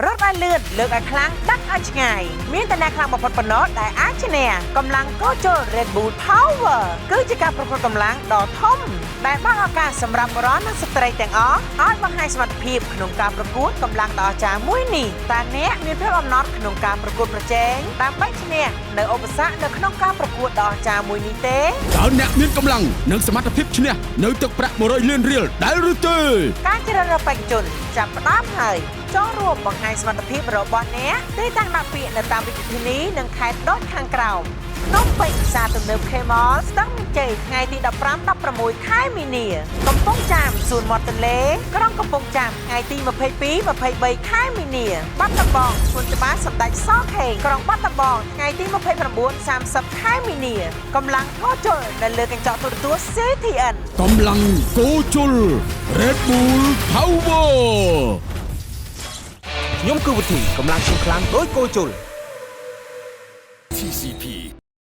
រត់ឲ្យលឿនលើកឲ្យខ្លាំងដាក់ឲ្យឆ្ងាយមានតែអ្នកខ្លាំងបំផុតប៉ុណ្ណោះដែលអាចឈ្នះកម្លាំងកោជល Red Bull Power គឺជាការប្រកួតកម្លាំងដ៏ធំដែលបើកឱកាសសម្រាប់បុរសនិងស្ត្រីទាំងអស់ឲ្យបង្ហាញសមត្ថភាពក្នុងការប្រកួតកម្លាំងដ៏អស្ចារ្យមួយនេះតើអ្នកមានភាពអំណត់ក្នុងការប្រកួតប្រជែងដើម្បីឈ្នះនៅឧបសគ្គនៅក្នុងការប្រកួតដ៏អស្ចារ្យមួយនេះទេតើអ្នកមានកម្លាំងនិងសមត្ថភាពឈ្នះនៅទឹកប្រាក់100លានរៀលដែរឬទេការជ្រើសរើសបេក្ខជនចាប់ផ្ដើមហើយចូលរួមបង្ហាញសមត្ថភាពរបស់អ្នកទីតាំងដាក់ពាក្យនៅតាមរាជធានីនិងខេត្តដូចខាងក្រោមភ្នំពេញផ្សារទំនើប K-Mall ស្ទឹងមានជ័យថ្ងៃទី15-16 ខែមីនាកំពង់ចាមសួនមាត់ទន្លេក្រុងកំពង់ចាមថ្ងៃទី22-23 ខែមីនាបាត់ដំបងសួនច្បារសម្ដេចសខេងក្រុងបាត់ដំបងថ្ងៃទី29-30 ខែមីនាកម្លាំងកោជលនៅលើកញ្ចក់ទូរទស្សន៍ CTN កម្លាំងកោជល Red Bull Power ខ្ញុំគឺវិធីកម្លាំងខ្លាំងដូចកោជល TCP